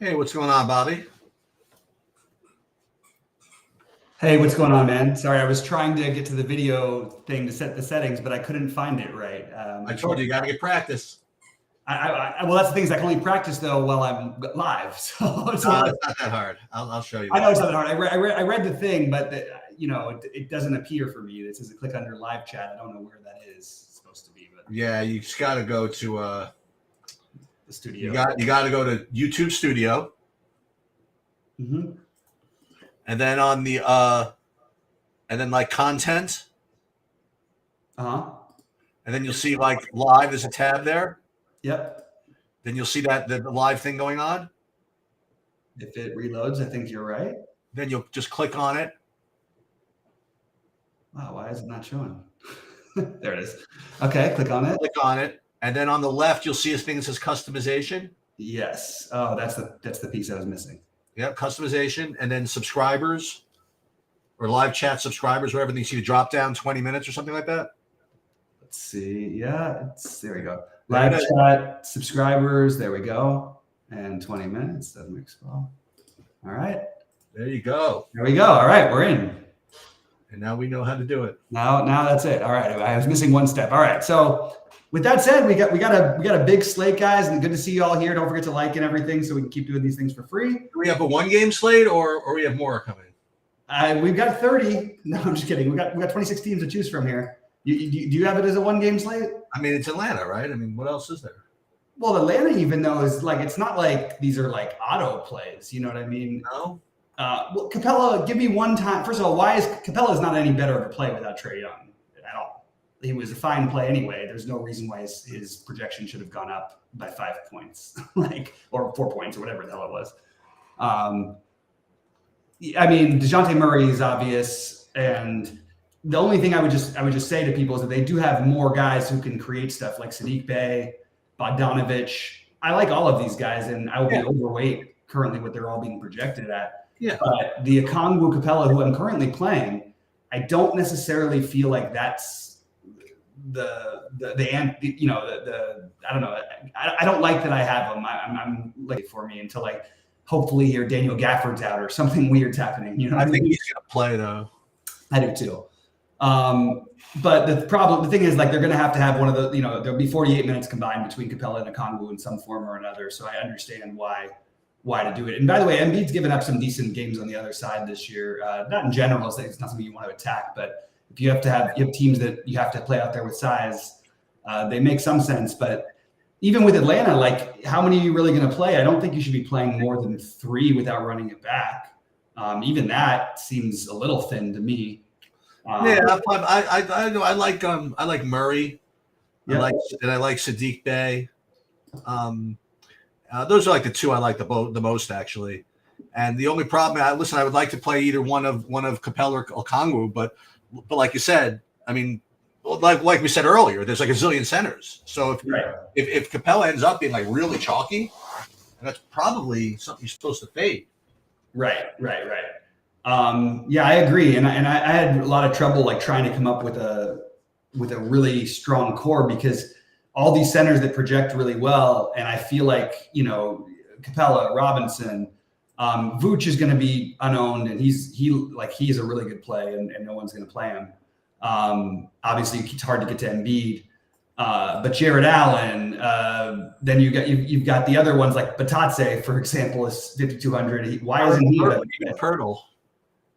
Hey, what's going on, Bobby? Hey, what's going on, man? Sorry, I was trying to get to the video thing to set the settings, but I couldn't find it right. I told you got to get practice. Well, that's the thing is I can only practice though while I'm live. So it's It's not that hard. I'll show you. I know it's not that hard. I read the thing, but it doesn't appear for me. It says to click under live chat. I don't know where that is. It's supposed to be, but Yeah, you just got to go to the studio. you got to go to YouTube Studio, Mm-hmm. and then on the and then like content, Uh-huh. and then you'll see like live. There's a tab there. Yep. Then you'll see that the live thing going on. If it reloads, I think you're right. Then you'll just click on it. Wow, why is it not showing? There it is. Okay, click on it. Click on it, and then on the left you'll see a thing that says customization. Yes. Oh, that's the piece I was missing. Yep, customization, and then subscribers or live chat subscribers, whatever. Then you see the drop down 20 minutes or something like that. Let's see. Yeah, there we go. Live chat, subscribers. There we go. And 20 minutes. Doesn't make well. All right. There you go. There we go. All right, we're in. And now we know how to do it. Now that's it. All right. I was missing one step. All right. So with that said, we got a big slate, guys, and good to see you all here. Don't forget to like and everything so we can keep doing these things for free. Do we have a one-game slate or we have more coming? We've got 30. No, I'm just kidding. We got 26 teams to choose from here. Do you have it as a one-game slate? I mean, it's Atlanta, right? I mean, what else is there? Well, Atlanta, even though is like it's not like these are like auto plays. You know what I mean? No. Well, Capella, give me one time. First of all, why is Capella is not any better of a play without Trae Young at all? He was a fine play anyway. There's no reason why his projection should have gone up by 5 points, or 4 points, or whatever the hell it was. I mean, DeJounte Murray is obvious, and the only thing I would just say to people is that they do have more guys who can create stuff like Sadiq Bey, Bogdanovich. I like all of these guys, and I would be overweight currently what they're all being projected at. Yeah. But the Okongwu Capella, who I'm currently playing, I don't necessarily feel like that's the I don't know. I don't like that I have him. I'm looking for me until like hopefully here Daniel Gafford's out or something weird's happening. You know, I think he's gonna play though. I do too. But the thing is, like, they're going to have one of the, there'll be 48 minutes combined between Capella and Okongwu in some form or another. So I understand why to do it. And by the way, Embiid's given up some decent games on the other side this year. Not in general, it's not something you want to attack, but if you have teams that you have to play out there with size, they make some sense. But even with Atlanta, like, how many are you really going to play? I don't think you should be playing more than 3 without running it back. Even that seems a little thin to me. I like Murray. Yeah. I like Sadiq Bey. Those are like the two I like the most actually. And the only problem, I would like to play either one of Capella or Okongwu, but like you said, I mean, like we said earlier, there's like a zillion centers. So if Capella ends up being like really chalky, that's probably something you're supposed to fade. Right. Yeah, I agree, and I had a lot of trouble like trying to come up with a really strong core because all these centers that project really well, and I feel like Capella, Robinson, Vooch is going to be unowned, and he's a really good play, and no one's going to play him. Obviously, it's hard to get to Embiid, but Jared Allen. Then you've got the other ones like Batatse, for example, is 5,200. Why isn't he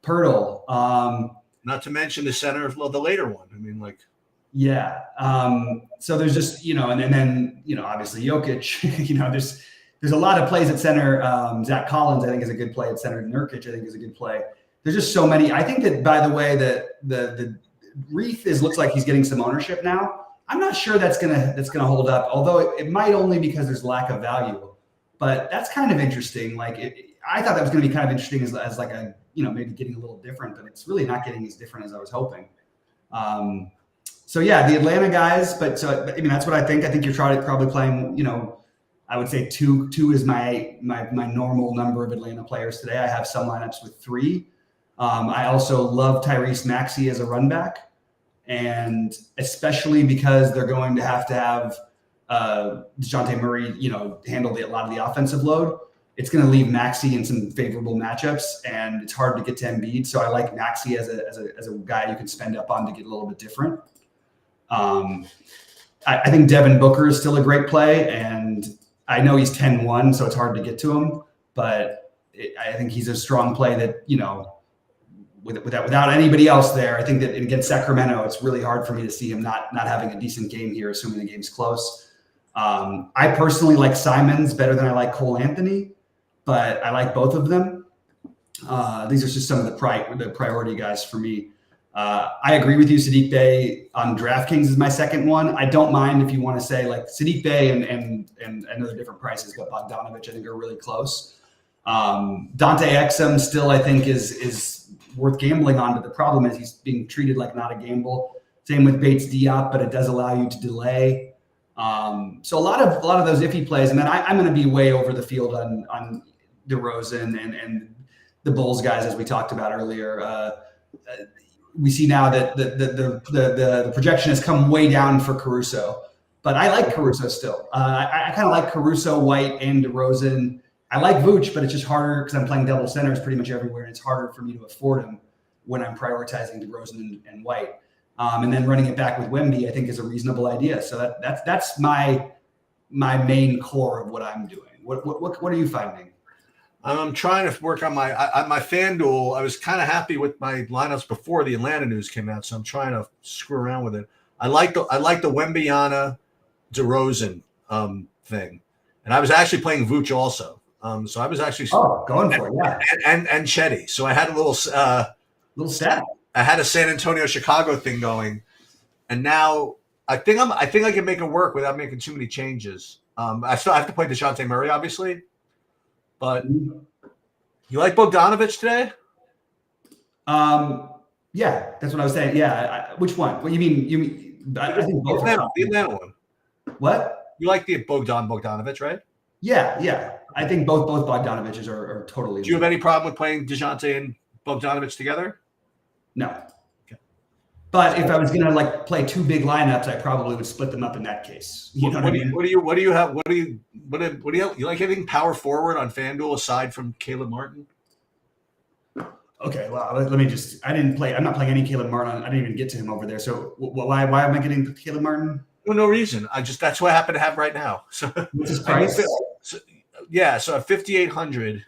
Pirtle? Not to mention the center, the later one. I mean, like. Yeah. So there's just, and then obviously Jokic, there's a lot of plays at center. Zach Collins, I think, is a good play at center. Nurkic, I think, is a good play. There's just so many. I think that, by the way, the Reith looks like he's getting some ownership now. I'm not sure that's gonna hold up, although it might only because there's lack of value. But that's kind of interesting. Like I thought that was going to be kind of interesting as like a maybe getting a little different, but it's really not getting as different as I was hoping. So yeah, the Atlanta guys, but I mean that's what I think. I think you're probably playing. I would say two is my normal number of Atlanta players today. I have some lineups with 3. I also love Tyrese Maxey as a run back, and especially because they're going to have DeJounte Murray, handle a lot of the offensive load. it's going to leave Maxey in some favorable matchups, and it's hard to get to Embiid. So I like Maxey as a guy you can spend up on to get a little bit different. I think Devin Booker is still a great play, and I know he's 10-1, so it's hard to get to him, but I think he's a strong play that, without anybody else there, I think that against Sacramento, it's really hard for me to see him not having a decent game here, assuming the game's close. I personally like Simons better than I like Cole Anthony, but I like both of them. These are just some of the priority guys for me. I agree with you. Sadiq Bey on DraftKings is my second one. I don't mind if you want to say like Sadiq Bey and I know they're different prices, but Bogdanovich I think are really close. Dante Exum still I think is worth gambling on, but the problem is he's being treated like not a gamble. Same with Bates Diop, but it does allow you to delay. So a lot of those iffy plays, and then I'm going to be way over the field on DeRozan and the Bulls guys as we talked about earlier. We see now that the projection has come way down for Caruso, but I like Caruso still. I kind of like Caruso, White, and DeRozan. I like Vooch, but it's just harder because I'm playing double centers pretty much everywhere, and it's harder for me to afford him when I'm prioritizing DeRozan and White. And then running it back with Wemby, I think, is a reasonable idea. So that's my main core of what I'm doing. What are you finding? I'm trying to work on my FanDuel. I was kind of happy with my lineups before the Atlanta news came out, so I'm trying to screw around with it. I like the Wembyana DeRozan thing, and I was actually playing Vooch also. So I was actually going for it, yeah. And Chetty. So I had a little stat. I had a San Antonio Chicago thing going, and now I think I can make it work without making too many changes. I still have to play DeJounte Murray, obviously. But you like Bogdanovich today? Yeah, that's what I was saying. Yeah, which one? What you mean? I think both. The Atlanta one. What? You like the Bogdanovich, right? Yeah. I think both Bogdanoviches are totally. Do you have any problem with playing DeJounte and Bogdanovich together? No. Okay. But if I was gonna play two big lineups, I probably would split them up in that case. You know what I mean? What do you have? You like anything power forward on FanDuel aside from Caleb Martin? Okay, well, let me just. I'm not playing any Caleb Martin. I didn't even get to him over there. So why am I getting Caleb Martin? Well, no reason. That's what I happen to have right now. So what's his price? So at 5,800.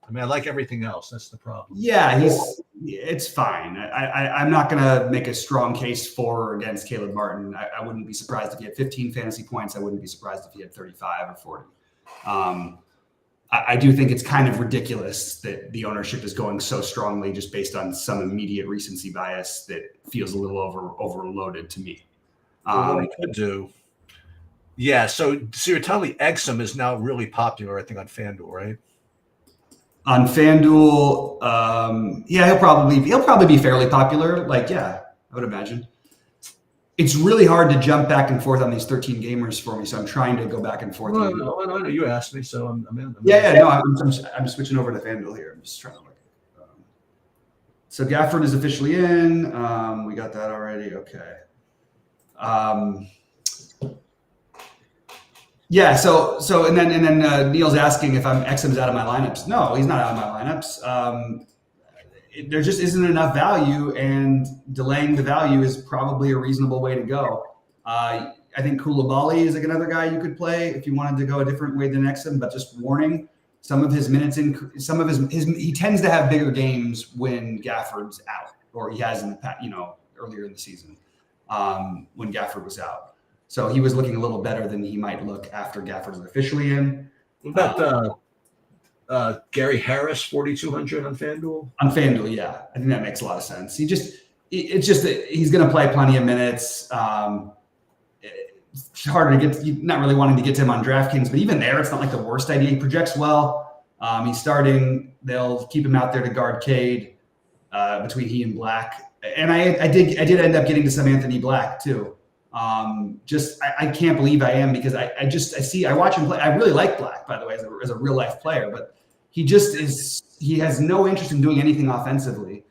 I mean, I like everything else. That's the problem. Yeah, it's fine. I'm not going to make a strong case for or against Caleb Martin. I wouldn't be surprised if he had 15 fantasy points. I wouldn't be surprised if he had 35 or 40. I do think it's kind of ridiculous that the ownership is going so strongly just based on some immediate recency bias that feels a little overloaded to me. What I could do. Yeah, so you're telling me Exum is now really popular, I think, on FanDuel, right? On FanDuel, he'll probably be fairly popular. I would imagine. It's really hard to jump back and forth on these 13 gamers for me, so I'm trying to go back and forth. No, you asked me, so I'm in. I'm switching over to FanDuel here. I'm just trying to look. So Gafford is officially in. We got that already. Okay. Yeah. So and then Neil's asking if Exum's out of my lineups. No, he's not out of my lineups. There just isn't enough value, and delaying the value is probably a reasonable way to go. I think Koulibaly is another guy you could play if you wanted to go a different way than Exum, but just warning, some of his minutes he tends to have bigger games when Gafford's out, or he has in the past, earlier in the season when Gafford was out. So he was looking a little better than he might look after Gafford is officially in. What about Gary Harris, 4,200 on FanDuel? On FanDuel, yeah. I think that makes a lot of sense. It's just that he's going to play plenty of minutes. It's harder to get, not really wanting to get to him on DraftKings, but even there, it's not like the worst idea. He projects well. He's starting. They'll keep him out there to guard Cade between he and Black. And I did end up getting to some Anthony Black too. I can't believe I am, because I watch him play. I really like Black, by the way, as a real life player, but he has no interest in doing anything offensively.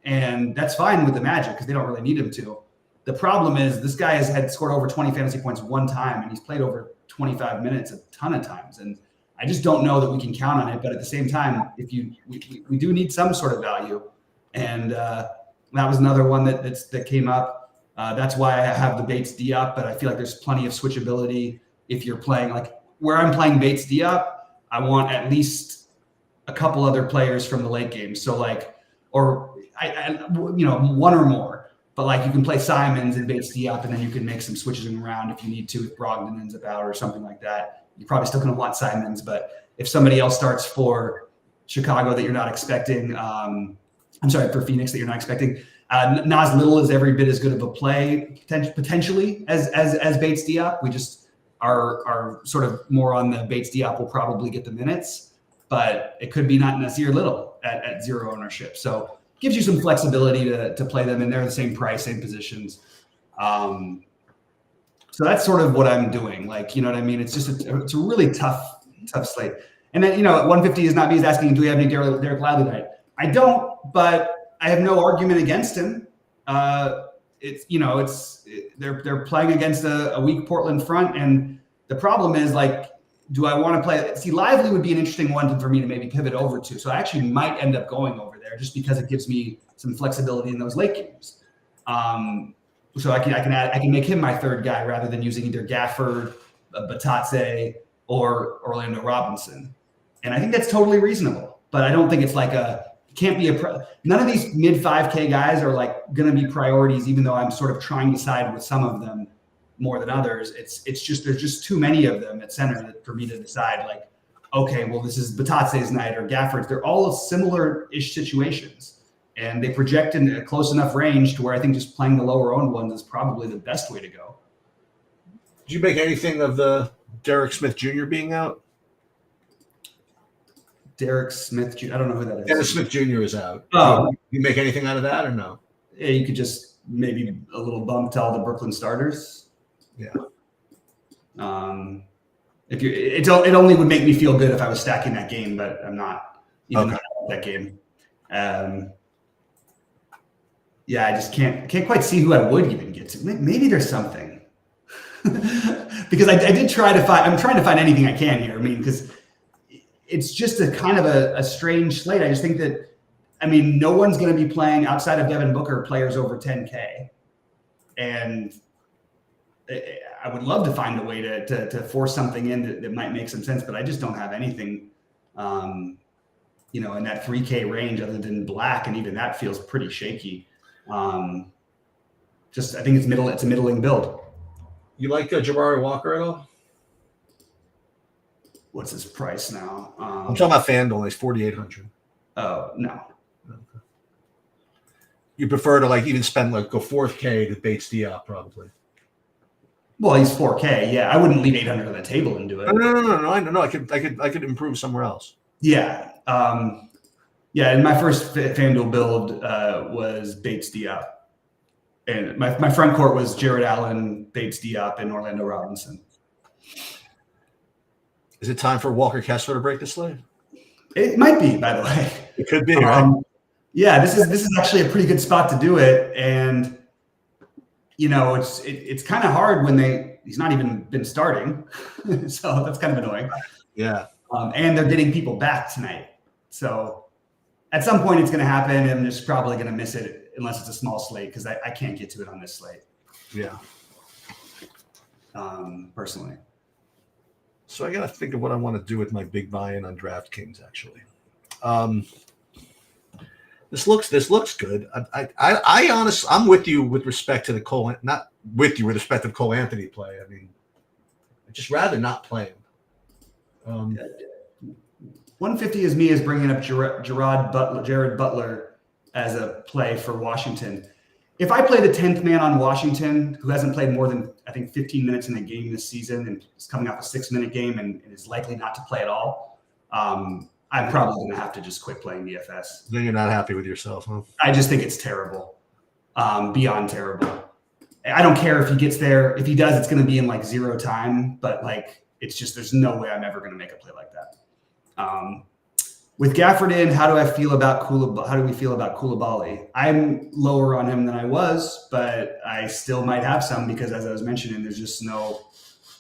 And that's fine with the Magic because they don't really need him to. The problem is this guy had scored over 20 fantasy points one time, and he's played over 25 minutes a ton of times. And I just don't know that we can count on it. But at the same time, we do need some sort of value, and that was another one that came up. That's why I have the Bates D up, but I feel like there's plenty of switchability if you're playing like where I'm playing Bates D up. I want at least a couple other players from the late game. So like, or one or more. But like you can play Simons and Bates D up, and then you can make some switches around if you need to if Brogdon ends up out or something like that. You're probably still going to want Simons, but if somebody else starts for Chicago that you're not expecting, for Phoenix that you're not expecting, Nas Little is every bit as good of a play potentially as Bates D up. We just are sort of more on the Bates D up will probably get the minutes, but it could be not Nasir Little at zero ownership. So gives you some flexibility to play them, and they're the same price, same positions. So that's sort of what I'm doing. Like, you know what I mean? It's just it's a really tough slate. And then, 150 is not me is asking, do we have any Derek Lively tonight? I don't, but I have no argument against him. They're playing against a weak Portland front, and the problem is like, do I want to play? See, Lively would be an interesting one for me to maybe pivot over to. So I actually might end up going over there just because it gives me some flexibility in those late games. So I can make him my third guy rather than using either Gafford, Batatse, or Orlando Robinson. And I think that's totally reasonable. But I don't think it's like none of these mid 5K guys are like going to be priorities, even though I'm sort of trying to side with some of them more than others. It's just there's just too many of them at center for me to decide like, okay, well, this is Batatse's night or Gafford's. They're all similar-ish situations, and they project in a close enough range to where I think just playing the lower-owned ones is probably the best way to go. Did you make anything of the Derek Smith Jr. being out? Derek Smith Jr. I don't know who that is. Derek Smith Jr. is out. Oh. You make anything out of that or no? Yeah, you could just maybe a little bump to all the Brooklyn starters. Yeah. It only would make me feel good if I was stacking that game, but I'm not even that game. I just can't quite see who I would even get to. Maybe there's something because I did try to find. I'm trying to find anything I can here. I mean, because it's just a kind of a strange slate. I just think that no one's going to be playing outside of Devin Booker players over 10K, and I would love to find a way to force something in that might make some sense, but I just don't have anything, in that 3K range other than Black, and even that feels pretty shaky. I think it's a middling build. You like Jabari Walker at all? What's his price now? I'm talking about FanDuel. He's 4,800. Oh, no. Okay. You prefer to even spend go 4K to Bates D up probably. Well, he's 4K. Yeah, I wouldn't leave 800 on the table and do it. No. I know. I could improve somewhere else. Yeah. And my first FanDuel build was Bates D up, and my front court was Jared Allen, Bates D up, and Orlando Robinson. Is it time for Walker Kessler to break the slate? It might be, by the way. It could be, right? Yeah, this is actually a pretty good spot to do it, and it's kind of hard when he's not even been starting, so that's kind of annoying. Yeah. And they're getting people back tonight, so at some point it's going to happen, and I'm just probably going to miss it unless it's a small slate because I can't get to it on this slate. Yeah. Personally. So I got to think of what I want to do with my big buy-in on DraftKings. Actually, this looks good. I honestly, I'm with you with respect to the Cole. Not with you with respect to the Cole Anthony play. I mean, I'd just rather not play him. 150 is me is bringing up Jared Butler as a play for Washington. If I play the 10th man on Washington, who hasn't played more than, I think, 15 minutes in a game this season and is coming off a 6-minute game and is likely not to play at all, I'm probably going to have to just quit playing DFS. Then you're not happy with yourself, huh? I just think it's terrible, beyond terrible. I don't care if he gets there. If he does, it's going to be in zero time, but it's just there's no way I'm ever going to make a play like that. With Gafford in, how do we feel about Koulibaly? I'm lower on him than I was, but I still might have some because, as I was mentioning, there's just no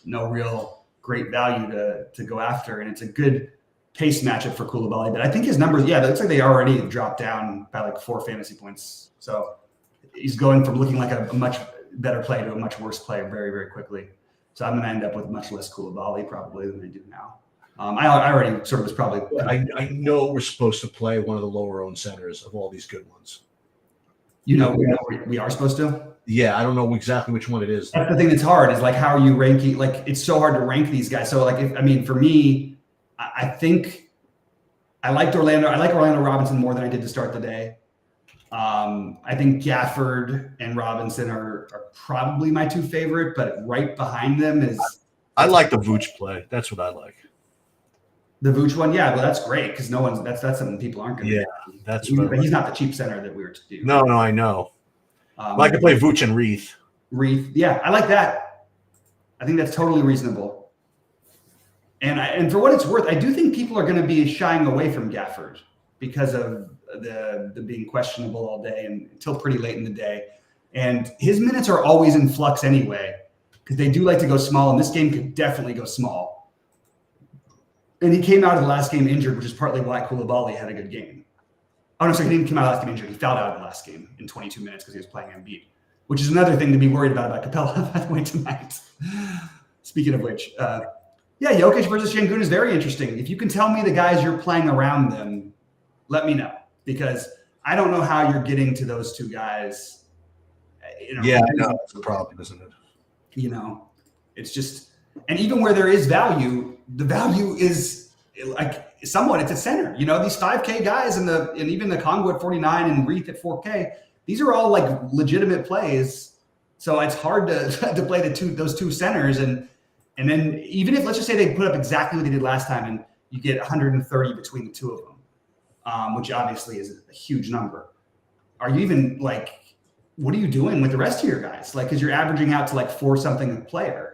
real great value to go after, and it's a good pace matchup for Koulibaly. But I think his numbers, it looks like they already dropped down by like 4 fantasy points. So he's going from looking like a much better play to a much worse play very, very quickly. So I'm going to end up with much less Koulibaly probably than I do now. I already sort of was probably. I know we're supposed to play one of the lower owned centers of all these good ones. We are supposed to. Yeah, I don't know exactly which one it is. That's the thing that's hard is like, how are you ranking? Like, it's so hard to rank these guys. So like, for me, I think I like Orlando Robinson more than I did to start the day. I think Gafford and Robinson are probably my 2 favorite, but right behind them is. I like the Vooch play. That's what I like. The Vooch one, yeah, well, that's great because that's something people aren't going to. Yeah, that's. But he's not the cheap center that we were to do. No, I know. I could play Vooch and Reith. Yeah, I like that. I think that's totally reasonable. And for what it's worth, I do think people are going to be shying away from Gafford because of the being questionable all day and until pretty late in the day. And his minutes are always in flux anyway because they do like to go small, and this game could definitely go small. And he came out of the last game injured, which is partly why Koulibaly had a good game. Oh, no, sorry, he didn't come out of the last game injured. He fouled out of the last game in 22 minutes because he was playing Embiid, which is another thing to be worried about Capella, by the way, tonight. Speaking of which, Jokic versus Şengün is very interesting. If you can tell me the guys you're playing around them, let me know, because I don't know how you're getting to those 2 guys. Yeah, I know. That's the problem, isn't it? It's just, and even where there is value, the value is like somewhat it's a center. These 5K guys and even the Congo at 49 and Reith at 4K, these are all like legitimate plays. So it's hard to play those 2 centers. And then even if, let's just say they put up exactly what they did last time and you get 130 between the 2 of them, which obviously is a huge number. Are you even like, what are you doing with the rest of your guys? Like, because you're averaging out to like 4 something a player.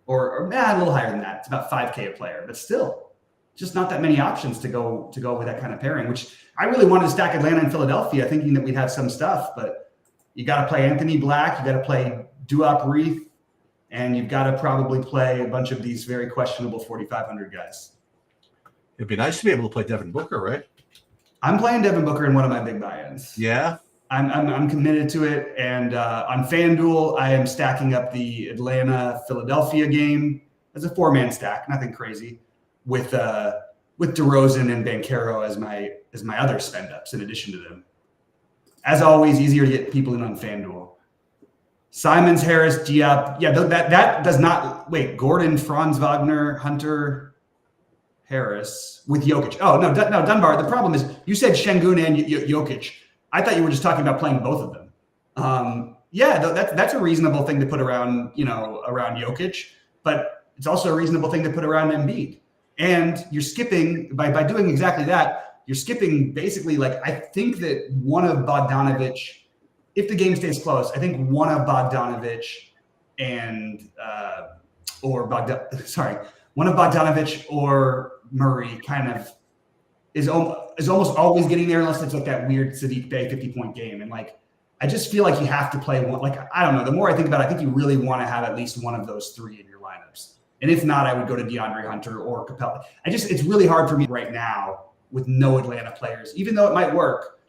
Or a little higher than that. It's about 5K a player, but still, just not that many options to go with that kind of pairing. Which I really wanted to stack Atlanta and Philadelphia, thinking that we'd have some stuff. But you got to play Anthony Black, you got to play Duop Reith, and you've got to probably play a bunch of these very questionable 4,500 guys. It'd be nice to be able to play Devin Booker, right? I'm playing Devin Booker in one of my big buy-ins. Yeah. I'm committed to it, and on FanDuel, I am stacking up the Atlanta-Philadelphia game as a 4-man stack, nothing crazy, with DeRozan and Banchero as my other spend ups in addition to them. As always, easier to get people in on FanDuel. Simons, Harris, Diop, that does not wait. Gordon, Franz Wagner, Hunter, Harris with Jokic. Oh no, Dunbar. The problem is you said Şengün and Jokic. I thought you were just talking about playing both of them. That's a reasonable thing to put around Jokic, but it's also a reasonable thing to put around Embiid. And you're skipping by doing exactly that. You're skipping basically like I think that one of Bogdanovic, if the game stays close, I think one of Bogdanovic and one of Bogdanovic or Murray kind of is almost always getting there unless it's like that weird Sadiq Bey 50-point game. And like, I just feel like you have to play one. Like, I don't know. The more I think about it, I think you really want to have at least one of those 3 in your lineups. And if not, I would go to DeAndre Hunter or Capella. It's really hard for me right now with no Atlanta players, even though it might work.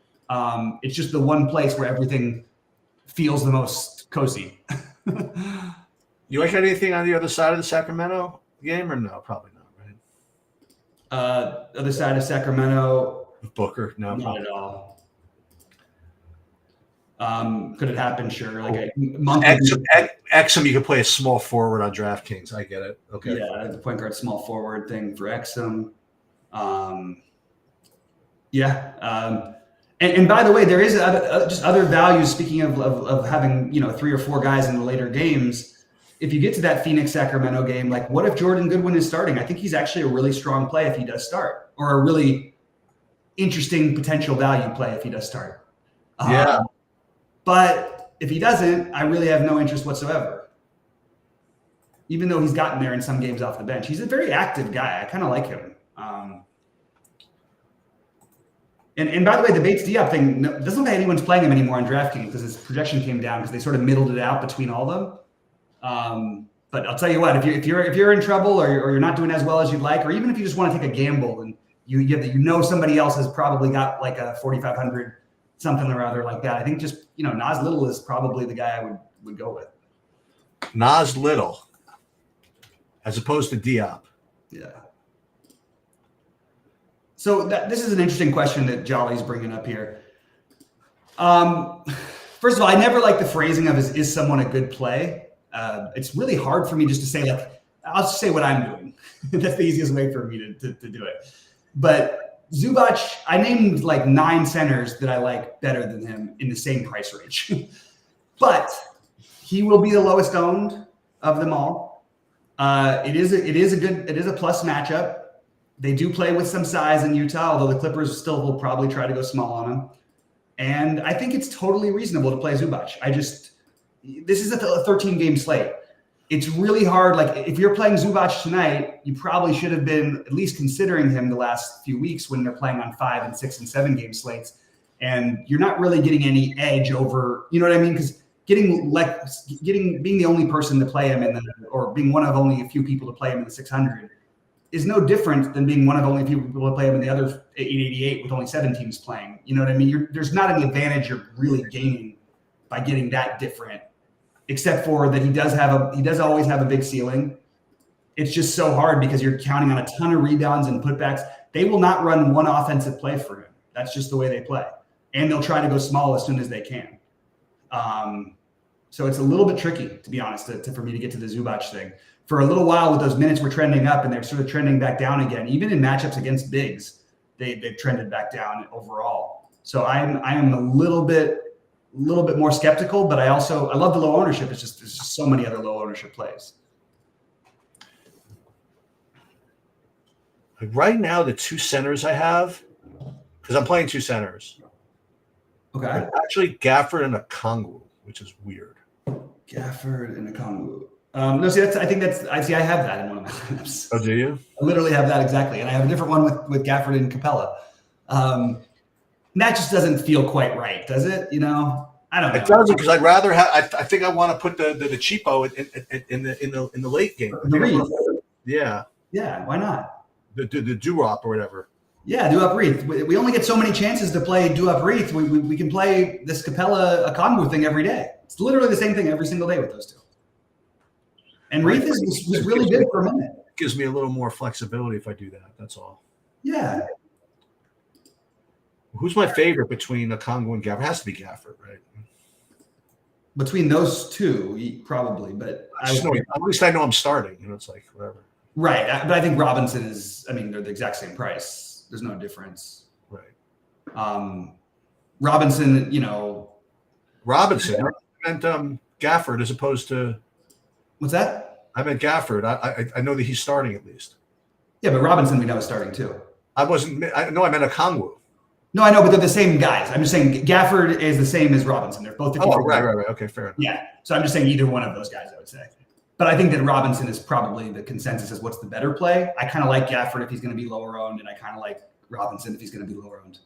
It's just the one place where everything feels the most cozy. You watch anything on the other side of the Sacramento game or no? Probably not, right? Other side of Sacramento. Booker, no, not at all. Could it happen? Sure. Like a month. Exum, you could play a small forward on DraftKings. I get it. Okay. Yeah, the point guard small forward thing for Exum. And by the way, there is just other values. Speaking of having 3 or 4 guys in the later games, if you get to that Phoenix Sacramento game, like what if Jordan Goodwin is starting? I think he's actually a really strong play if he does start, or a really interesting potential value play if he does start. But if he doesn't, I really have no interest whatsoever. Even though he's gotten there in some games off the bench, he's a very active guy. I kind of like him. And by the way, the Bates Diop thing doesn't look like anyone's playing him anymore on DraftKings because his projection came down because they sort of middled it out between all of them. But I'll tell you what, if you're in trouble or you're not doing as well as you'd like, or even if you just want to take a gamble and you somebody else has probably got like a 4,500 something or other like that, I think just Nas Little is probably the guy I would go with. Nas Little, as opposed to Diop. Yeah. So this is an interesting question that Jolly's bringing up here. First of all, I never like the phrasing of is someone a good play? It's really hard for me just to say, like, I'll just say what I'm doing. That's the easiest way for me to do it. But Zubac, I named like 9 centers that I like better than him in the same price range. But he will be the lowest owned of them all. It is a plus matchup. They do play with some size in Utah, although the Clippers still will probably try to go small on them. And I think it's totally reasonable to play Zubac. This is a 13-game slate. It's really hard. Like, if you're playing Zubac tonight, you probably should have been at least considering him the last few weeks when they're playing on 5 and 6 and 7 game slates. And you're not really getting any edge over, you know what I mean? Because being the only person to play him or being one of only a few people to play him in the 600 is no different than being one of only a few people to play him in the other 888 with only 7 teams playing. You know what I mean? There's not any advantage you're really gaining by getting that different, except for that he does always have a big ceiling. It's just so hard because you're counting on a ton of rebounds and putbacks. They will not run one offensive play for him. That's just the way they play. And they'll try to go small as soon as they can. So it's a little bit tricky, to be honest, for me to get to the Zubac thing. For a little while with those minutes were trending up and they're sort of trending back down again. Even in matchups against bigs, they've trended back down overall. So I am a little bit more skeptical, but I love the low ownership. There's just so many other low ownership plays. Right now, the 2 centers I have, because I'm playing 2 centers. Okay. Actually, Gafford and Okongwu, which is weird. Gafford and Okongwu. No, see, I have that in one of my lineups. Oh, do you? I literally have that exactly, and I have a different one with Gafford and Capella. That just doesn't feel quite right, does it? I don't know. It doesn't, because I'd rather have. I think I want to put the cheapo in the late game. Yeah. Yeah. Why not? The Dewop or whatever. Yeah, Duop Reith. We only get so many chances to play Duop Reith. We can play this Capella Okongwu thing every day. It's literally the same thing every single day with those two. And Reith was really good for a minute. Gives me a little more flexibility if I do that. That's all. Yeah. Who's my favorite between Okongwu and Gafford? It has to be Gafford, right? Between those two, probably. But at least I know I'm starting. It's like whatever. Right. But I think Robinson they're the exact same price. There's no difference. Right. Robinson, Robinson. I meant Gafford as opposed to. What's that? I meant Gafford. I know that he's starting at least. Yeah, but Robinson we know is starting too. I meant Okongwu. No, I know, but they're the same guys. I'm just saying Gafford is the same as Robinson. They're both. Right. Okay, fair enough. Yeah. So I'm just saying either one of those guys, I would say. But I think that Robinson is probably the consensus as what's the better play. I kind of like Gafford if he's going to be lower owned, and I kind of like Robinson if he's going to be lower owned.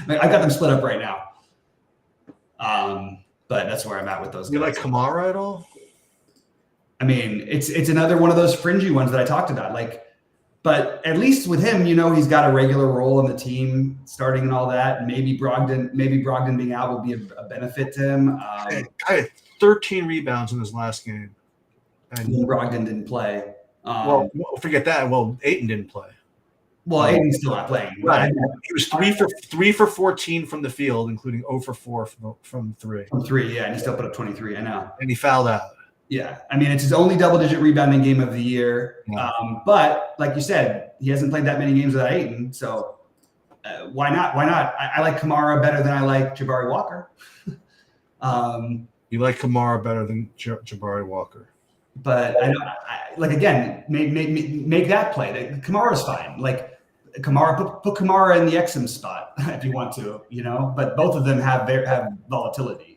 I've got them split up right now. But that's where I'm at with those guys. You like Kamara at all? I mean, it's another one of those fringy ones that I talked about. But at least with him, he's got a regular role in the team, starting and all that. Maybe Brogdon being out will be a benefit to him. I had 13 rebounds in his last game, and Brogdon didn't play. Well, forget that. Well, Ayton didn't play. Well, Ayton's still not playing. Right. He was 3 for 14 from the field, including 0 for 4 from 3. From 3, yeah, and he still put up 23. I know. And he fouled out. Yeah, I mean, it's his only double-digit rebounding game of the year. Yeah. But like you said, he hasn't played that many games without Ayton, so why not? Why not? I like Kamara better than I like Jabari Walker. You like Kamara better than Jabari Walker. But again, make that play. Kamara's fine. Kamara, put Kamara in the Exum spot if you want to, But both of them have volatility.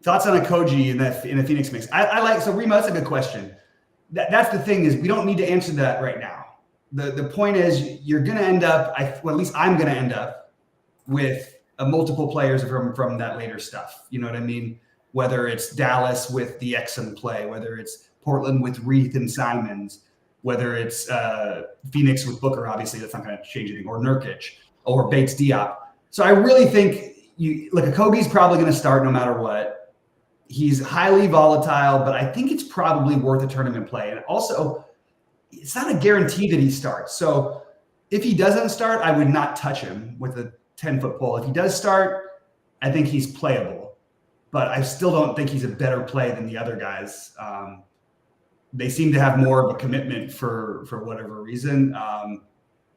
Thoughts on a Koji in the Phoenix mix? So Rima, that's a good question. That's the thing is we don't need to answer that right now. The point is you're going to end up, at least I'm going to end up with multiple players from that later stuff. You know what I mean? whether it's Dallas with the Exum play, whether it's Portland with Reith and Simons, whether it's Phoenix with Booker, obviously that's not going to change anything, or Nurkic, or Bates Diop. So I really think Okogie's probably going to start no matter what. He's highly volatile, but I think it's probably worth a tournament play. And also, it's not a guarantee that he starts. So if he doesn't start, I would not touch him with a 10-foot pole. If he does start, I think he's playable. But I still don't think he's a better play than the other guys. They seem to have more of a commitment for whatever reason.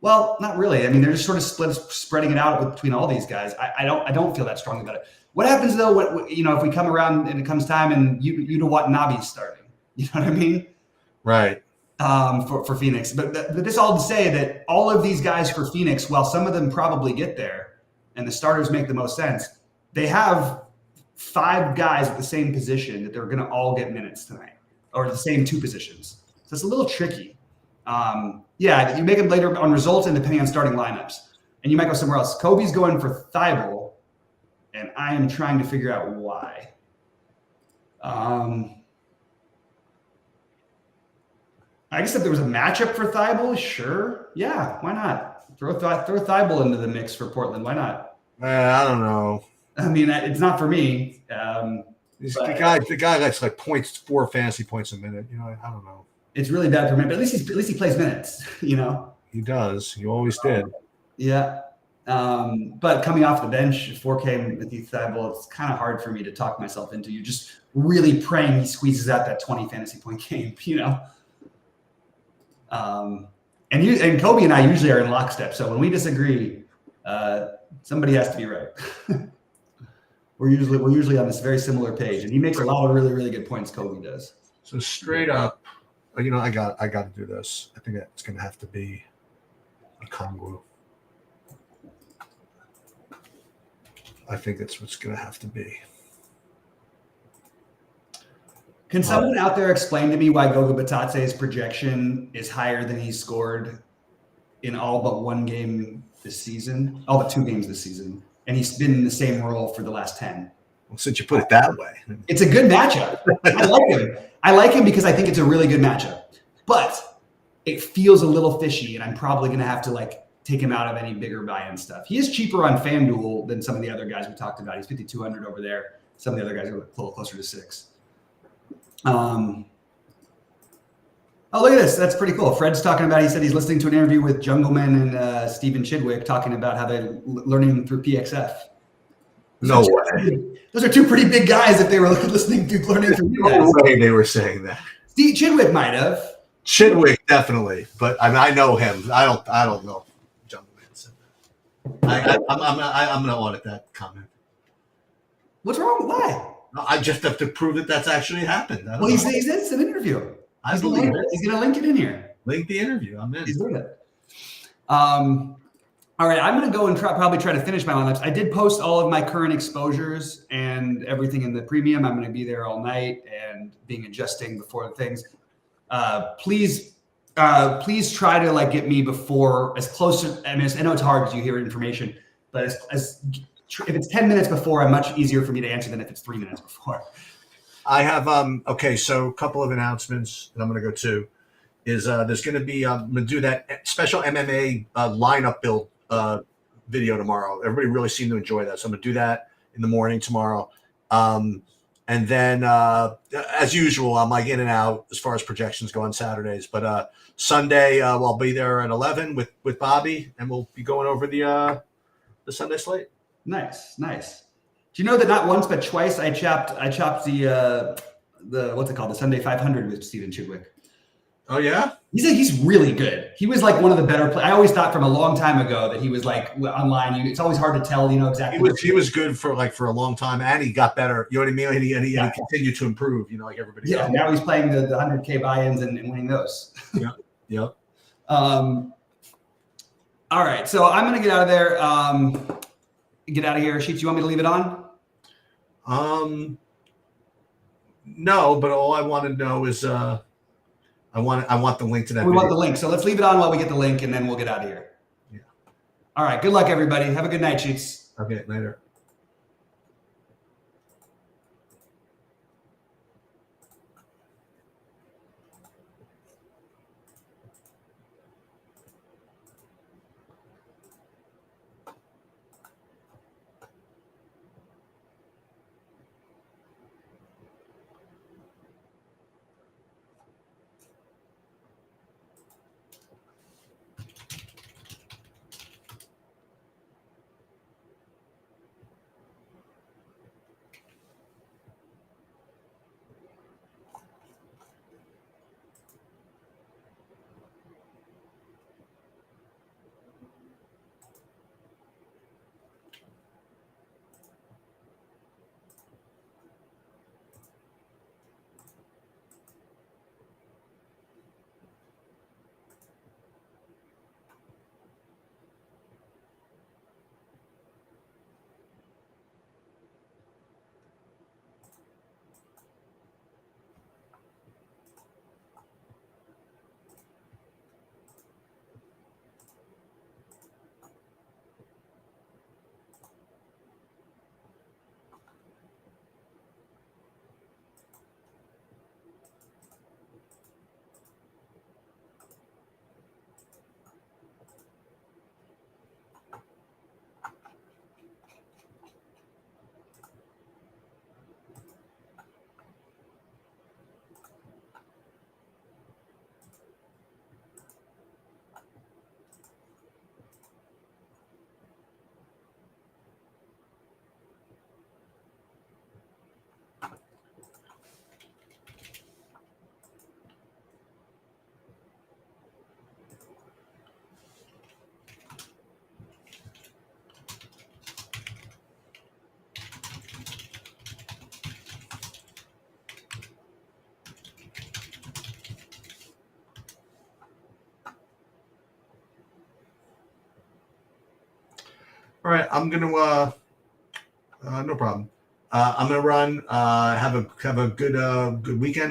Well, not really. I mean, they're just sort of spreading it out between all these guys. I don't feel that strongly about it. What happens though? If we come around and it comes time and Yuta Watanabe's starting, you know what I mean? Right. For Phoenix, but this all to say that all of these guys for Phoenix, while some of them probably get there, and the starters make the most sense, they have 5 guys at the same position that they're going to all get minutes tonight, or the same 2 positions. So it's a little tricky. You make them later on results and depending on starting lineups. And you might go somewhere else. Kobe's going for Thibault, and I am trying to figure out why. I guess if there was a matchup for Thibault, sure. Yeah, why not? Throw Thibault into the mix for Portland. Why not? I don't know. I mean, it's not for me. The guy gets like 4 fantasy points a minute. I don't know. It's really bad for me, but at least he plays minutes. He does. He always did. Yeah. But coming off the bench, 4K with Thibault, it's kind of hard for me to talk myself into. You're just really praying he squeezes out that 20 fantasy point game. And Kobe and I usually are in lockstep. So when we disagree, somebody has to be right. We're usually on this very similar page, and he makes a lot of really, really good points. Kobe does. So straight up, I got to do this. I think it's going to have to be a Kongwu. I think that's what's going to have to be. Can someone out there explain to me why Goga Batatse's projection is higher than he scored in all but 1 game this season, all but 2 games this season, and he's been in the same role for the last 10? Well, since you put it that way. It's a good matchup. I like him. I like him because I think it's a really good matchup. But it feels a little fishy, and I'm probably going to have to take him out of any bigger buy-in stuff. He is cheaper on FanDuel than some of the other guys we talked about. He's 5,200 over there. Some of the other guys are a little closer to 6. Oh, look at this. That's pretty cool. Fred's talking about, he said he's listening to an interview with Jungleman and Stephen Chidwick talking about how they're learning through PXF. No way. Those are 2 pretty big guys if they were listening to learning through PXF. No way they were saying that. Steve Chidwick might have. Chidwick definitely, but I know him. I don't know. Jungleman said that. I'm going to audit that comment. What's wrong? Why? I just have to prove that that's actually happened. Well, he said it's an interview. I believe it. He's going to link it in here. Link the interview. I'm in. He's doing it. All right, I'm going to go and probably try to finish my lineups. I did post all of my current exposures and everything in the premium. I'm going to be there all night and adjusting before the things. Please try to get me before as close to. I know it's hard because you hear information, but if it's 10 minutes before, I'm much easier for me to answer than if it's 3 minutes before. I have so a couple of announcements that I'm going to go to is there's going to be I'm going to do that special MMA lineup build video tomorrow. Everybody really seemed to enjoy that, so I'm going to do that in the morning tomorrow. And then as usual, I'm in and out as far as projections go on Saturdays. But Sunday I'll be there at 11 with Bobby, and we'll be going over the Sunday slate. Nice. Do you know that not once but twice I chopped the what's it called, the Sunday 500 with Stephen Chidwick? Oh yeah, he's really good. He was one of the better players. I always thought from a long time ago that he was online. It's always hard to tell, exactly. He was good for a long time, and he got better. You know what I mean? And he continued to improve. Like everybody. Yeah. Else. Now he's playing the 100K buy-ins and winning those. Yeah. Yep. All right, so I'm gonna get out of there. Get out of here. Sheets, you want me to leave it on? No, but all I want to know is I want the link to that. We want the link. So let's leave it on while we get the link, and then we'll get out of here. Yeah. All right. Good luck, everybody. Have a good night, Sheets. Okay, later. All right, I'm gonna no problem. I'm gonna run. Have a good weekend.